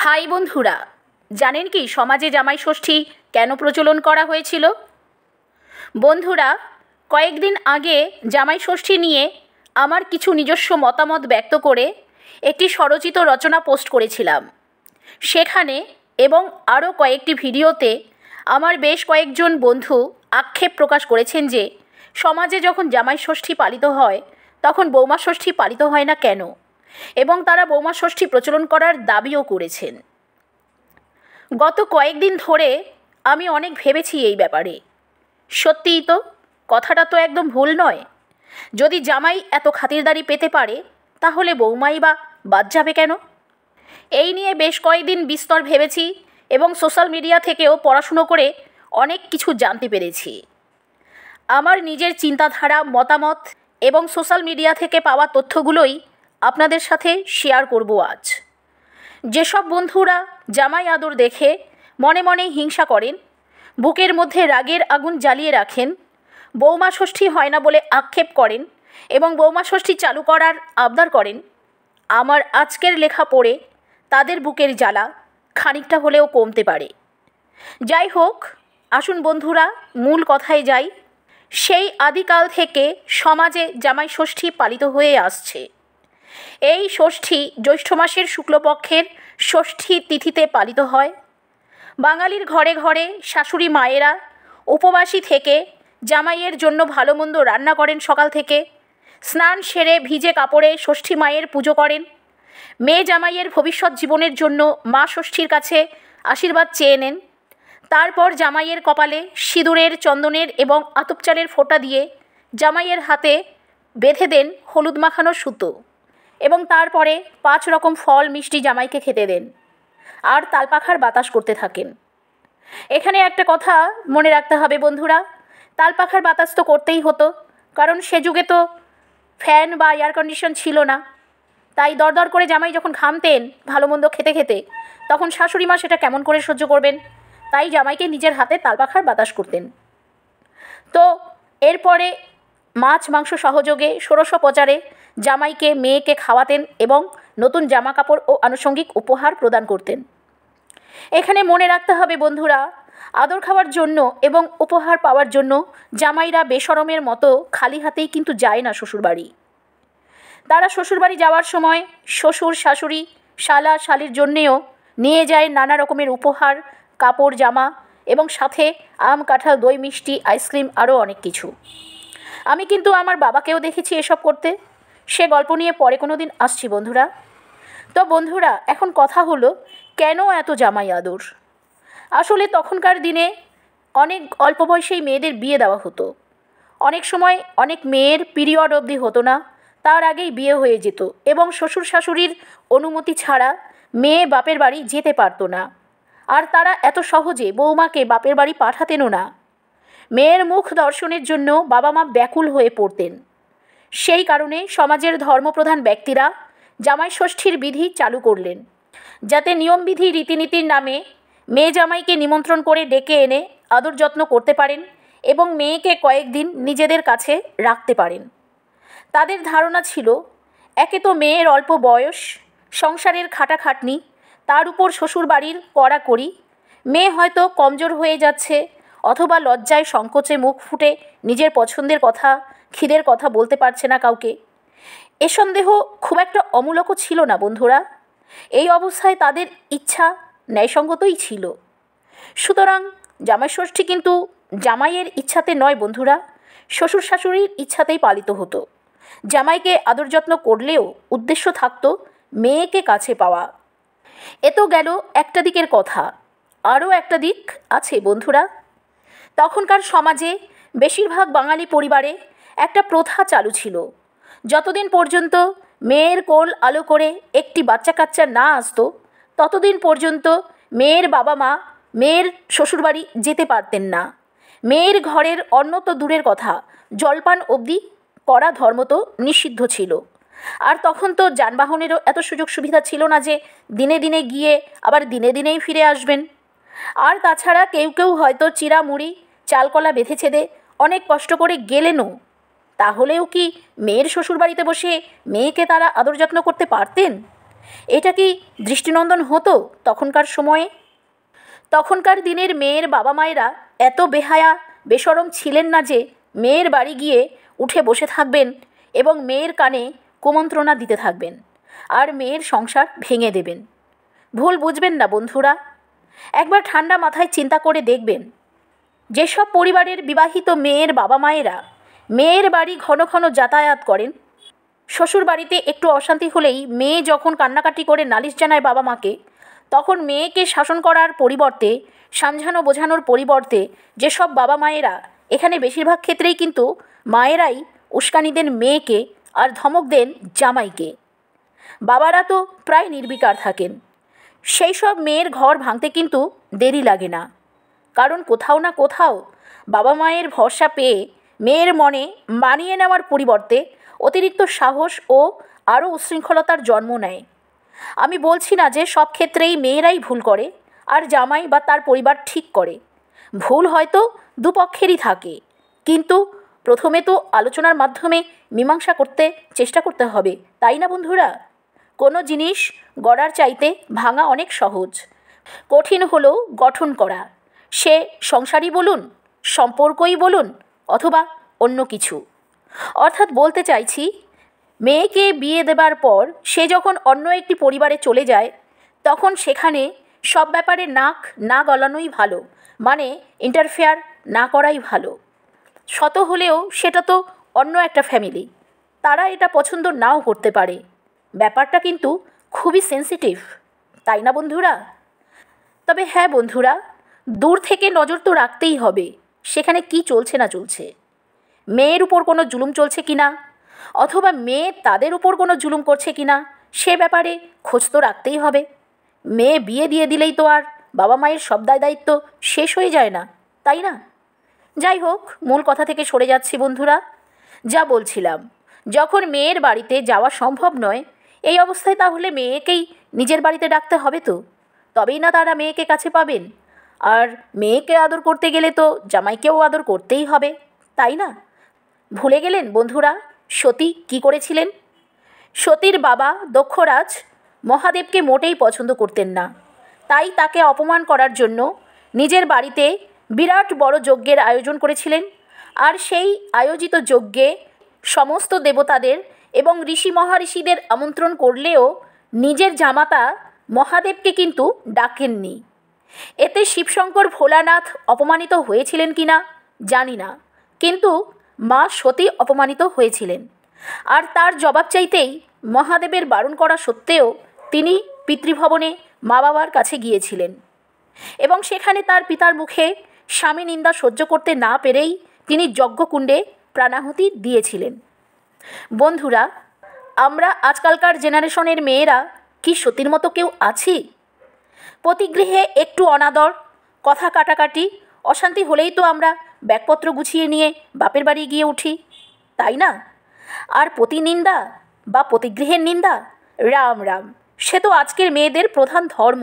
High বন্ধুরা, জানেন কি সমাজে জামাই ষষ্ঠী কেন প্রচলন করা হয়েছিল? বন্ধুরা, কয়েকদিন আগে জামাই ষষ্ঠী নিয়ে আমার কিছু নিজস্ব মতামত ব্যক্ত করে একটি স্বরচিত রচনা পোস্ট করেছিলাম। সেখানে এবং আরও কয়েকটি ভিডিওতে আমার বেশ কয়েকজন বন্ধু আক্ষেপ প্রকাশ করেছেন যে সমাজে যখন জামাই ষষ্ঠী পালিত হয় তখন বৌমা ষষ্ঠী পালিত হয় না কেন, এবং তারা বৌমা ষষ্ঠী প্রচলন করার দাবিও করেছেন। গত কয়েকদিন ধরে আমি অনেক ভেবেছি এই ব্যাপারে। সত্যিই তো, কথাটা তো একদম ভুল নয়। যদি জামাই এত খাতিরদারি পেতে পারে তাহলে বৌমাই বা বাদ যাবে কেন? এই নিয়ে বেশ কয়েকদিন বিস্তর ভেবেছি এবং সোশ্যাল মিডিয়া থেকেও পড়াশুনো করে অনেক কিছু জানতে পেরেছি। আমার নিজের চিন্তাধারা, মতামত এবং সোশ্যাল মিডিয়া থেকে পাওয়া তথ্যগুলোই আপনাদের সাথে শেয়ার করব আজ। যেসব বন্ধুরা জামাই আদর দেখে মনে মনে হিংসা করেন, বুকের মধ্যে রাগের আগুন জ্বালিয়ে রাখেন, বৌমা ষষ্ঠী হয় না বলে আক্ষেপ করেন এবং বৌমা ষষ্ঠী চালু করার আবদার করেন, আমার আজকের লেখা পড়ে তাদের বুকের জ্বালা খানিকটা হলেও কমতে পারে। যাই হোক, আসুন বন্ধুরা মূল কথায় যাই। সেই আদিকাল থেকে সমাজে জামাই ষষ্ঠী পালিত হয়ে আসছে। এই ষষ্ঠী জ্যৈষ্ঠ মাসের শুক্লপক্ষের ষষ্ঠী তিথিতে পালিত হয়। বাঙালির ঘরে ঘরে শাশুড়ি মায়েরা উপবাসী থেকে জামাইয়ের জন্য ভালো মন্দ রান্না করেন। সকাল থেকে স্নান সেরে ভিজে কাপড়ে ষষ্ঠী মায়ের পুজো করেন। মেয়ে জামাইয়ের ভবিষ্যৎ জীবনের জন্য মা ষষ্ঠীর কাছে আশীর্বাদ চেয়ে নেন। তারপর জামাইয়ের কপালে সিঁদুরের, চন্দনের এবং আতপ চালের ফোঁটা দিয়ে জামাইয়ের হাতে বেঁধে দেন হলুদ মাখানো সুতো এবং তারপরে 5 রকম ফল মিষ্টি জামাইকে খেতে দেন আর তালপাখার বাতাস করতে থাকেন। এখানে একটা কথা মনে রাখতে হবে বন্ধুরা, তালপাখার বাতাস তো করতেই হতো, কারণ সে যুগে তো ফ্যান বা এয়ার কন্ডিশন ছিল না। তাই দরদর করে জামাই যখন ঘামতেন ভালো মন্দ খেতে খেতে, তখন শাশুড়ি মা সেটা কেমন করে সহ্য করবেন, তাই জামাইকে নিজের হাতে তালপাখার বাতাস করতেন। তো এরপরে মাছ মাংস সহযোগে ষোড়শোপচারে জামাইকে মেয়েকে খাওয়াতেন এবং নতুন জামা কাপড় ও আনুষঙ্গিক উপহার প্রদান করতেন। এখানে মনে রাখতে হবে বন্ধুরা, আদর খাওয়ার জন্য এবং উপহার পাওয়ার জন্য জামাইরা বেশরমের মতো খালি হাতেই কিন্তু যায় না শ্বশুরবাড়ি। তারা শ্বশুরবাড়ি যাওয়ার সময় শ্বশুর, শাশুড়ি, শালা, শালির জন্যেও নিয়ে যায় নানা রকমের উপহার, কাপড়, জামা এবং সাথে আম, কাঁঠাল, দই, মিষ্টি, আইসক্রিম, আরও অনেক কিছু। আমি কিন্তু আমার বাবাকেও দেখেছি এসব করতে। সে গল্প নিয়ে পরে কোনো দিন আসছি বন্ধুরা। তো বন্ধুরা, এখন কথা হলো কেন এত জামাই আদর? আসলে তখনকার দিনে অনেক অল্প বয়সেই মেয়েদের বিয়ে দেওয়া হতো। অনেক সময় অনেক মেয়ের পিরিয়ড অবধি হতো না, তার আগেই বিয়ে হয়ে যেত এবং শ্বশুর শাশুড়ির অনুমতি ছাড়া মেয়ে বাপের বাড়ি যেতে পারতো না। আর তারা এত সহজে বৌমাকে বাপের বাড়ি পাঠাতেনও না। মেয়ের মুখ দর্শনের জন্য বাবা মা ব্যাকুল হয়ে পড়তেন। সেই কারণে সমাজের ধর্মপ্রধান ব্যক্তিরা জামাই ষষ্ঠীর বিধি চালু করলেন, যাতে নিয়মবিধি রীতিনীতির নামে মেয়ে জামাইকে নিমন্ত্রণ করে ডেকে এনে আদর যত্ন করতে পারেন এবং মেয়েকে কয়েকদিন নিজেদের কাছে রাখতে পারেন। তাদের ধারণা ছিল, একে তো মেয়ের অল্প বয়স, সংসারের খাটাখাটনি, তার উপর শ্বশুরবাড়ির কড়াকড়ি, মেয়ে হয়তো কমজোর হয়ে যাচ্ছে অথবা লজ্জায় সংকোচে মুখ ফুটে নিজের পছন্দের কথা, খিদের কথা বলতে পারছে না কাউকে। এ সন্দেহ খুব একটা অমূলকও ছিল না বন্ধুরা। এই অবস্থায় তাদের ইচ্ছা ন্যায়সঙ্গতই ছিল। সুতরাং জামাই ষষ্ঠী কিন্তু জামাইয়ের ইচ্ছাতে নয় বন্ধুরা, শ্বশুর শাশুড়ির ইচ্ছাতেই পালিত হতো। জামাইকে আদর যত্ন করলেও উদ্দেশ্য থাকতো মেয়েকে কাছে পাওয়া। এ তো গেল একটা দিকের কথা, আরও একটা দিক আছে বন্ধুরা। তখনকার সমাজে বেশিরভাগ বাঙালি পরিবারে একটা প্রথা চালু ছিল, যতদিন পর্যন্ত মেয়ের কোল আলো করে একটি বাচ্চা কাচ্চা না আসতো ততদিন পর্যন্ত মেয়ের বাবা মা মেয়ের শ্বশুরবাড়ি যেতে পারতেন না। মেয়ের ঘরের অন্ন তো দূরের কথা, জলপান অবধি করা ধর্ম তো নিষিদ্ধ ছিল। আর তখন তো যানবাহনেরও এত সুযোগ সুবিধা ছিল না যে দিনে দিনে গিয়ে আবার দিনে দিনেই ফিরে আসবেন। আর তাছাড়া কেউ কেউ হয়তো চিরা মুড়ি চালকলা বেঁধে ছেদে অনেক কষ্ট করে গেলেনও, তাহলেও কি মেয়ের শ্বশুরবাড়িতে বসে মেয়েকে তারা আদর যত্ন করতে পারতেন? এটা কি দৃষ্টিনন্দন হতো তখনকার সময়ে? তখনকার দিনের মেয়ের বাবা মায়েরা এত বেহায়া বেশরম ছিলেন না যে মেয়ের বাড়ি গিয়ে উঠে বসে থাকবেন এবং মেয়ের কানে কুমন্ত্রণা দিতে থাকবেন আর মেয়ের সংসার ভেঙে দেবেন। ভুল বুঝবেন না বন্ধুরা। একবার ঠান্ডা মাথায় চিন্তা করে দেখবেন, যেসব পরিবারের বিবাহিত মেয়ের বাবা মায়েরা মেয়ের বাড়ি ঘন ঘন যাতায়াত করেন, শ্বশুর বাড়িতে একটু অশান্তি হলেই মেয়ে যখন কান্নাকাটি করে নালিশ জানায় বাবা মাকে, তখন মেয়েকে শাসন করার পরিবর্তে, সামঝানো বোঝানোর পরিবর্তে যেসব বাবা মায়েরা, এখানে বেশিরভাগ ক্ষেত্রেই কিন্তু মায়েরাই উস্কানি দেন মেয়েকে আর ধমক দেন জামাইকে। বাবারা তো প্রায় নির্বিকার থাকেন। সেই সব মেয়ের ঘর ভাঙতে কিন্তু দেরি লাগে না, কারণ কোথাও না কোথাও বাবা মায়ের ভরসা পেয়ে মেয়ের মনে মানিয়ে নেওয়ার পরিবর্তে অতিরিক্ত সাহস ও আরও উচ্ছৃঙ্খলতার জন্ম নেয়। আমি বলছি না যে সব ক্ষেত্রেই মেয়েরাই ভুল করে আর জামাই বা তার পরিবার ঠিক করে। ভুল হয়তো দুপক্ষেরই থাকে, কিন্তু প্রথমে তো আলোচনার মাধ্যমে মীমাংসা করতে চেষ্টা করতে হবে, তাই না বন্ধুরা? কোনো জিনিস গড়ার চাইতে ভাঙা অনেক সহজ, কঠিন হলো গঠন করা। সে সংসারই বলুন, সম্পর্কই বলুন, অথবা অন্য কিছু। অর্থাৎ বলতে চাইছি, মেয়েকে বিয়ে দেবার পর সে যখন অন্য একটি পরিবারে চলে যায়, তখন সেখানে সব ব্যাপারে নাক না গলানোই ভালো, মানে ইন্টারফেয়ার না করাই ভালো। শত হলেও সেটা তো অন্য একটা ফ্যামিলি, তারা এটা পছন্দ নাও করতে পারে। ব্যাপারটা কিন্তু খুবই সেন্সিটিভ, তাই না বন্ধুরা? তবে হ্যাঁ বন্ধুরা, দূর থেকে নজর তো রাখতেই হবে সেখানে কি চলছে না চলছে। মেয়ের উপর কোনো জুলুম চলছে কিনা, অথবা মেয়ে তাদের উপর কোনো জুলুম করছে কিনা, সে ব্যাপারে খোঁজ তো রাখতেই হবে। মেয়ে বিয়ে দিয়ে দিলেই তো আর বাবা মায়ের সব দায় দায়িত্ব শেষ হয়ে যায় না, তাই না? যাই হোক, মূল কথা থেকে সরে যাচ্ছি বন্ধুরা। যা বলছিলাম, যখন মেয়ের বাড়িতে যাওয়া সম্ভব নয়, এই অবস্থায় তাহলে মেয়েকেই নিজের বাড়িতে ডাকতে হবে তো, তবেই না তারা মেয়েকে কাছে পাবেন। আর মেয়েকে আদর করতে গেলে তো জামাইকেও আদর করতেই হবে, তাই না? ভুলে গেলেন বন্ধুরা সতী কী করেছিলেন? সতীর বাবা দক্ষরাজ মহাদেবকে মোটেই পছন্দ করতেন না, তাই তাকে অপমান করার জন্য নিজের বাড়িতে বিরাট বড় যজ্ঞের আয়োজন করেছিলেন। আর সেই আয়োজিত যজ্ঞে সমস্ত দেবতাদের এবং ঋষি মহাঋষিদের আমন্ত্রণ করলেও নিজের জামাতা মহাদেবকে কিন্তু ডাকেননি। এতে শিবশঙ্কর ভোলানাথ অপমানিত হয়েছিলেন কিনা জানি না, কিন্তু মা সতী অপমানিত হয়েছিলেন। আর তার জবাব চাইতেই মহাদেবের বারণ করা সত্ত্বেও তিনি পিতৃভবনে মা বাবার কাছে গিয়েছিলেন এবং সেখানে তার পিতার মুখে স্বামী নিন্দা সহ্য করতে না পেরেই তিনি যজ্ঞকুণ্ডে প্রাণাহুতি দিয়েছিলেন। বন্ধুরা, আমরা আজকালকার জেনারেশনের মেয়েরা কি সতীর মতো কেউ আছি? পতিগৃহে একটু অনাদর, কথা কাটাকাটি, অশান্তি হলেই তো আমরা ব্যাগপত্র গুছিয়ে নিয়ে বাপের বাড়ি গিয়ে উঠি, তাই না? আর পতিনিন্দা বা পতিগৃহের নিন্দা, রাম রাম, সে তো আজকের মেয়েদের প্রধান ধর্ম।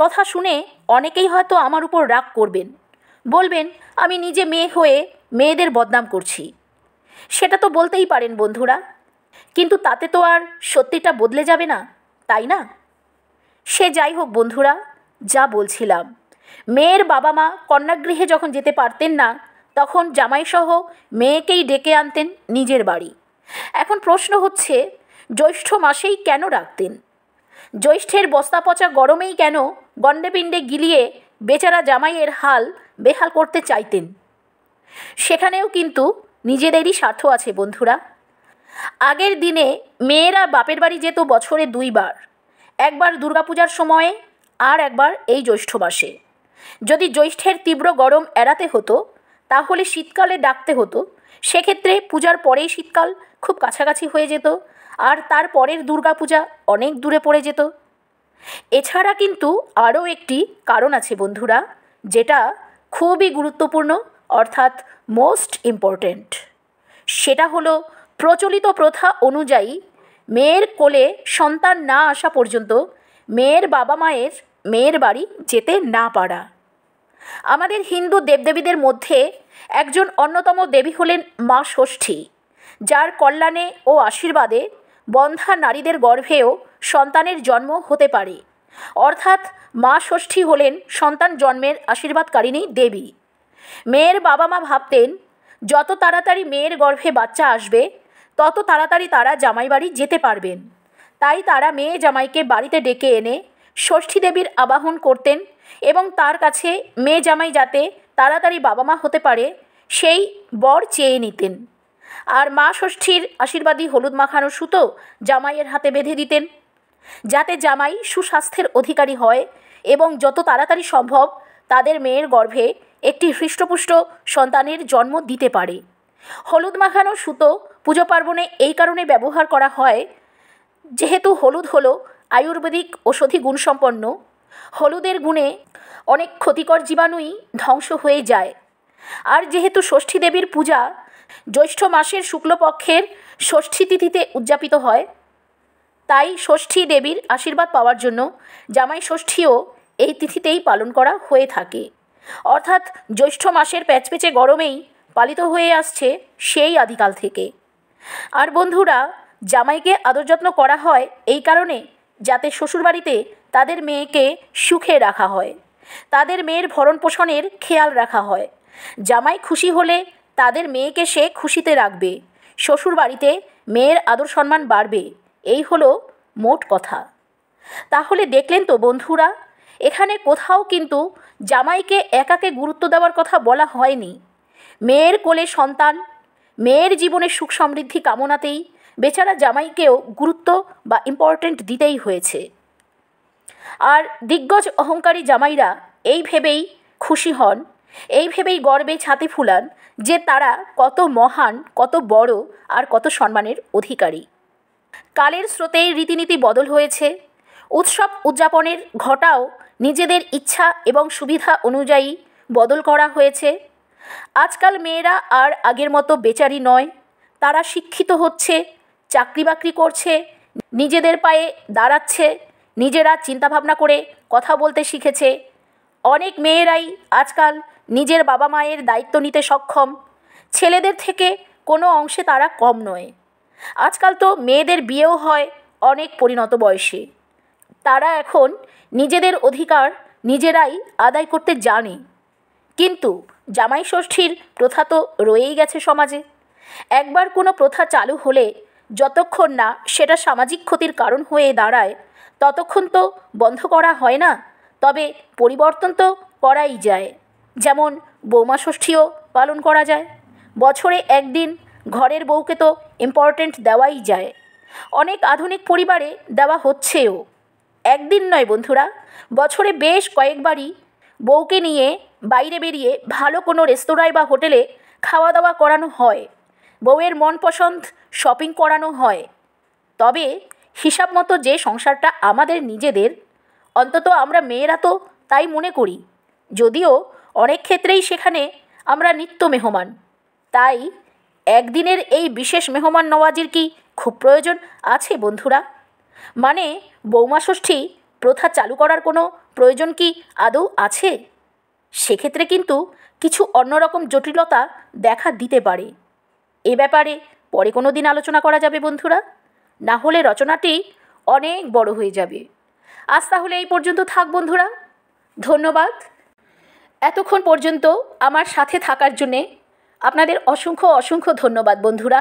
কথা শুনে অনেকেই হয়তো আমার উপর রাগ করবেন, বলবেন আমি নিজে মেয়ে হয়ে মেয়েদের বদনাম করছি। সেটা তো বলতেই পারেন বন্ধুরা, কিন্তু তাতে তো আর সত্যিটা বদলে যাবে না, তাই না? সে যাই হোক বন্ধুরা, যা বলছিলাম, মেয়ের বাবা মা কন্যাগৃহে যখন যেতে পারতেন না, তখন জামাইসহ মেয়েকেই ডেকে আনতেন নিজের বাড়ি। এখন প্রশ্ন হচ্ছে, জ্যৈষ্ঠ মাসেই কেন রাখতেন? জ্যৈষ্ঠের বস্তা পচা গরমেই কেন গণ্ডেপিণ্ডে গিলিয়ে বেচারা জামাইয়ের হাল বেহাল করতে চাইতেন? সেখানেও কিন্তু নিজেদেরই স্বার্থ আছে বন্ধুরা। আগের দিনে মেয়েরা বাপের বাড়ি যেত বছরে 2 বার, একবার দুর্গাপূজার সময়ে আর একবার এই জ্যৈষ্ঠ মাসে। যদি জ্যৈষ্ঠের তীব্র গরম এড়াতে হতো তাহলে শীতকালে ডাকতে হতো, সেক্ষেত্রে পূজার পরেই শীতকাল খুব কাছাকাছি হয়ে যেত আর তার পরের দুর্গাপূজা অনেক দূরে পড়ে যেত। এছাড়া কিন্তু আরও একটি কারণ আছে বন্ধুরা, যেটা খুবই গুরুত্বপূর্ণ, অর্থাৎ মোস্ট ইম্পর্ট্যান্ট। সেটা হলো প্রচলিত প্রথা অনুযায়ী মেয়ের কোলে সন্তান না আসা পর্যন্ত মেয়ের বাবা মায়ের মেয়ের বাড়ি যেতে না পারা। আমাদের হিন্দু দেবদেবীদের মধ্যে একজন অন্যতম দেবী হলেন মা ষষ্ঠী, যার কল্যাণে ও আশীর্বাদে বন্ধ্যা নারীদের গর্ভেও সন্তানের জন্ম হতে পারে। অর্থাৎ মা ষষ্ঠী হলেন সন্তান জন্মের আশীর্বাদকারিণী দেবী। মেয়ের বাবা মা ভাবতেন যত তাড়াতাড়ি মেয়ের গর্ভে বাচ্চা আসবে তত তাড়াতাড়ি তারা জামাইবাড়ি যেতে পারবেন। তাই তারা মেয়ে জামাইকে বাড়িতে ডেকে এনে ষষ্ঠী দেবীর আবাহন করতেন এবং তার কাছে মেয়ে জামাই যাতে তাড়াতাড়ি বাবা মা হতে পারে সেই বর চেয়ে নিতেন। আর মা ষষ্ঠীর আশীর্বাদী হলুদ মাখানো সুতো জামাইয়ের হাতে বেঁধে দিতেন, যাতে জামাই সুস্বাস্থ্যের অধিকারী হয় এবং যত তাড়াতাড়ি সম্ভব তাদের মেয়ের গর্ভে একটি হৃষ্টপুষ্ট সন্তানের জন্ম দিতে পারে। হলুদ মাখানো সুতো পুজো পার্বণে এই কারণে ব্যবহার করা হয়, যেহেতু হলুদ হলো আয়ুর্বেদিক ঔষধি গুণসম্পন্ন। হলুদের গুণে অনেক ক্ষতিকর জীবাণুই ধ্বংস হয়ে যায়। আর যেহেতু ষষ্ঠী দেবীর পূজা জ্যৈষ্ঠ মাসের শুক্লপক্ষের ষষ্ঠী তিথিতে উদযাপিত হয়, তাই ষষ্ঠী দেবীর আশীর্বাদ পাওয়ার জন্য জামাই ষষ্ঠীও এই তিথিতেই পালন করা হয়ে থাকে। অর্থাৎ জ্যৈষ্ঠ মাসের প্যাচপেচে গরমেই পালিত হয়ে আসছে সেই আদিকাল থেকে। আর বন্ধুরা, জামাইকে আদর যত্ন করা হয় এই কারণে যাতে শ্বশুরবাড়িতে তাদের মেয়েকে সুখে রাখা হয়, তাদের মেয়ের ভরণ পোষণের খেয়াল রাখা হয়। জামাই খুশি হলে তাদের মেয়েকে সে খুশিতে রাখবে, শ্বশুরবাড়িতে মেয়ের আদর সম্মান বাড়বে। এই হলো মোট কথা। তাহলে দেখলেন তো বন্ধুরা, এখানে কোথাও কিন্তু জামাইকে একাকে গুরুত্ব দেওয়ার কথা বলা হয়নি। মেয়ের কোলে সন্তান, মেয়ের জীবনে সুখ সমৃদ্ধি কামনাতেই বেচারা জামাইকেও গুরুত্ব বা ইম্পর্ট্যান্ট দিতেই হয়েছে। আর দিগ্গজ অহংকারী জামাইরা এই ভেবেই খুশি হন, এই ভেবেই গর্বে ছাতি ফুলান যে তারা কত মহান, কত বড় আর কত সম্মানের অধিকারী। কালের স্রোতেই রীতিনীতি বদল হয়েছে। উৎসব উদযাপনের ঘটাও নিজেদের ইচ্ছা এবং সুবিধা অনুযায়ী বদল করা হয়েছে। আজকাল মেয়েরা আর আগের মতো বেচারি নয়, তারা শিক্ষিত হচ্ছে, চাকরি বাকরি করছে, নিজেদের পায়ে দাঁড়াচ্ছে, নিজেরা চিন্তাভাবনা করে কথা বলতে শিখেছে। অনেক মেয়েরাই আজকাল নিজের বাবা মায়ের দায়িত্ব নিতে সক্ষম। ছেলেদের থেকে কোনো অংশে তারা কম নয়। আজকাল তো মেয়েদের বিয়েও হয় অনেক পরিণত বয়সে। তারা এখন নিজেদের অধিকার নিজেরাই আদায় করতে জানে। কিন্তু জামাই ষষ্ঠীর প্রথা তো রয়েই গেছে সমাজে। একবার কোনো প্রথা চালু হলে যতক্ষণ না সেটা সামাজিক ক্ষতির কারণ হয়ে দাঁড়ায় ততক্ষণ তো বন্ধ করা হয় না। তবে পরিবর্তন তো করাই যায়। যেমন বৌমা ষষ্ঠীও পালন করা যায়। বছরে একদিন ঘরের বউকে তো ইম্পর্ট্যান্ট দেওয়াই যায়। অনেক আধুনিক পরিবারে দেওয়া হচ্ছেও। একদিন নয় বন্ধুরা, বছরে বেশ কয়েকবারই বউকে নিয়ে বাইরে বেরিয়ে ভালো কোনো রেস্তোরাঁয় বা হোটেলে খাওয়া দাওয়া করানো হয়, বউয়ের মন পছন্দ শপিং করানো হয়। তবে হিসাব মতো যে সংসারটা আমাদের নিজেদের, অন্তত আমরা মেয়েরা তো তাই মনে করি, যদিও অনেক ক্ষেত্রেই সেখানে আমরা নিত্য মেহমান। তাই একদিনের এই বিশেষ মেহমান নওয়াজির কি খুব প্রয়োজন আছে বন্ধুরা? মানে বৌমা ষষ্ঠী প্রথা চালু করার কোনো প্রয়োজন কি আদৌ আছে? সেক্ষেত্রে কিন্তু কিছু অন্যরকম জটিলতা দেখা দিতে পারে। এ ব্যাপারে পরে কোনো দিন আলোচনা করা যাবে বন্ধুরা, না হলে রচনাটি অনেক বড় হয়ে যাবে। আজ তাহলে এই পর্যন্ত থাক বন্ধুরা, ধন্যবাদ। এতক্ষণ পর্যন্ত আমার সাথে থাকার জন্যে আপনাদের অসংখ্য অসংখ্য ধন্যবাদ বন্ধুরা।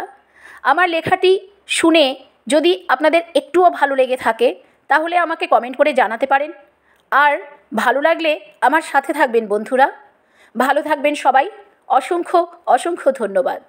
আমার লেখাটি শুনে যদি আপনাদের একটুও ভালো লেগে থাকে তাহলে আমাকে কমেন্ট করে জানাতে পারেন। আর ভালো লাগলে আমার সাথে থাকবেন বন্ধুরা। ভালো থাকবেন সবাই। অসংখ্য অসংখ্য ধন্যবাদ।